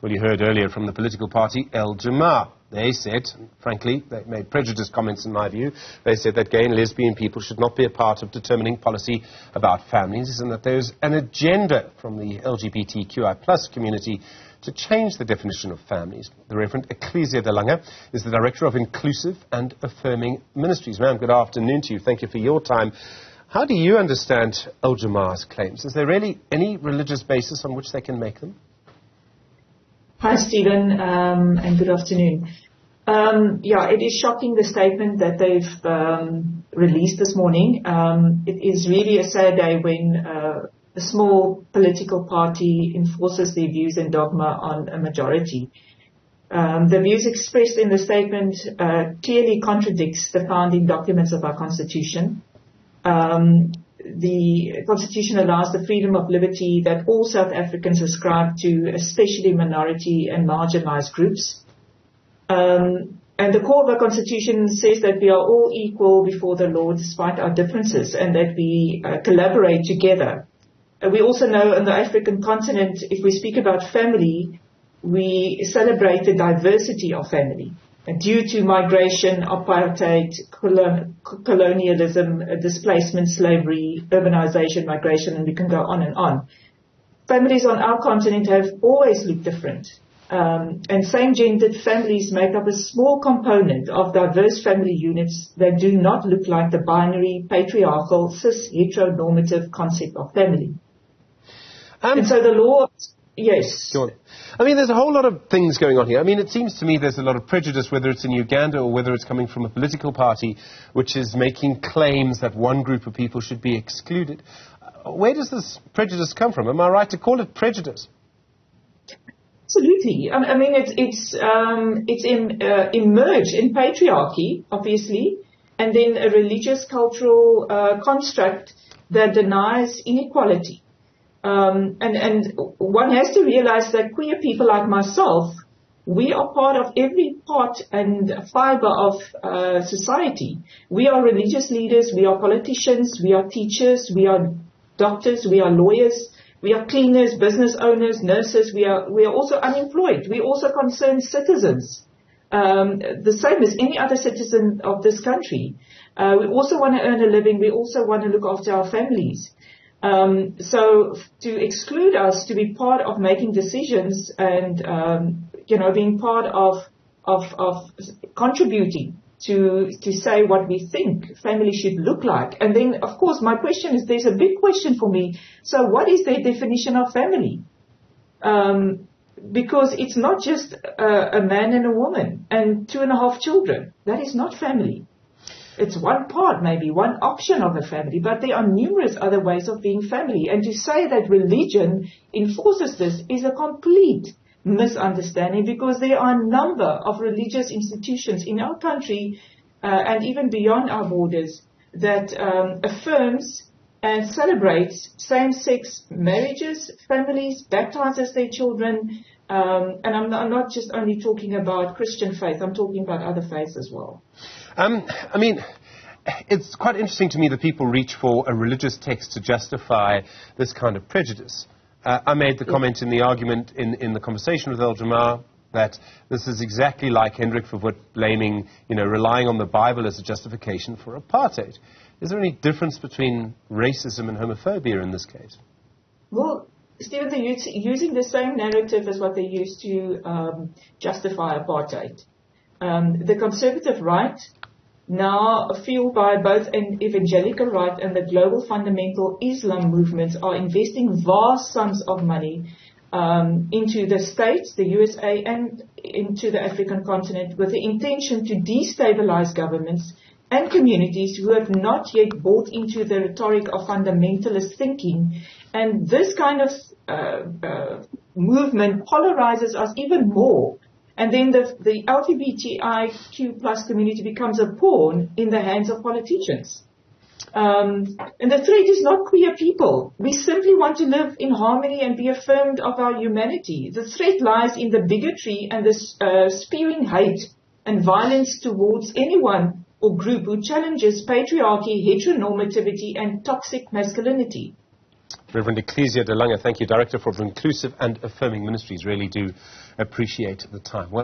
Well, you heard earlier from the political party Jama-ah. They said, frankly, they made prejudiced comments in my view. They said that gay and lesbian people should not be a part of determining policy about families, and that there's an agenda from the LGBTQI+ community to change the definition of families. The Reverent Ecclesia de Lange is the Director of Inclusive and Affirming Ministries. Ma'am, good afternoon to you. Thank you for your time. How do you understand Jama-ah's claims? Is there really any religious basis on which they can make them? Hi, Stephen, and good afternoon. It is shocking, the statement that they've released this morning. It is really a sad day when a small political party enforces their views and dogma on a majority. The views expressed in the statement clearly contradicts the founding documents of our Constitution. The Constitution allows the freedom of liberty that all South Africans ascribe to, especially minority and marginalized groups. And the core of our Constitution says that we are all equal before the law despite our differences, and that we collaborate together. We also know on the African continent, if we speak about family, we celebrate the diversity of family. Due to migration, apartheid, colonialism, displacement, slavery, urbanization, migration, and we can go on and on. Families on our continent have always looked different. And same-gendered families make up a small component of diverse family units that do not look like the binary, patriarchal, cis-heteronormative concept of family. And so the law... Yes. Go on. I mean, there's a whole lot of things going on here. I mean, it seems to me there's a lot of prejudice, whether it's in Uganda or whether it's coming from a political party which is making claims that one group of people should be excluded. Where does this prejudice come from? Am I right to call it prejudice? Absolutely. I mean, it's emerged in patriarchy, obviously, and then a religious cultural construct that denies inequality. And one has to realize that queer people like myself, we are part of every part and fiber of society. We are religious leaders, we are politicians, we are teachers, we are doctors, we are lawyers, we are cleaners, business owners, nurses, we are also unemployed. We also concerned citizens, the same as any other citizen of this country. We also want to earn a living, we also want to look after our families. So to exclude us to be part of making decisions and, being part of contributing to say what we think family should look like. And then, of course, my question is, there's a big question for me. So what is their definition of family? Because it's not just a man and a woman and 2.5 children. That is not family. It's one part, maybe one option of a family, but there are numerous other ways of being family. And to say that religion enforces this is a complete misunderstanding, because there are a number of religious institutions in our country and even beyond our borders that affirms and celebrates same-sex marriages, families, baptizes their children. And I'm not just only talking about Christian faith, I'm talking about other faiths as well. I mean, it's quite interesting to me that people reach for a religious text to justify this kind of prejudice. I made the comment in the argument in the conversation with Jama-ah that this is exactly like Hendrik Verwoerd blaming, relying on the Bible as a justification for apartheid. Is there any difference between racism and homophobia in this case? Well, Stephen, they're using the same narrative as what they used to justify apartheid. The conservative right, now fueled by both an evangelical right and the global fundamental Islam movements, are investing vast sums of money into the States, the USA, and into the African continent with the intention to destabilize governments and communities who have not yet bought into the rhetoric of fundamentalist thinking. And this kind of movement polarizes us even more. And then the LGBTIQ plus community becomes a pawn in the hands of politicians. And the threat is not queer people. We simply want to live in harmony and be affirmed of our humanity. The threat lies in the bigotry and the spewing hate and violence towards anyone or group who challenges patriarchy, heteronormativity, and toxic masculinity. Reverend Ecclesia de Lange, thank you, Director for Inclusive and Affirming Ministries. Really do appreciate the time. Well,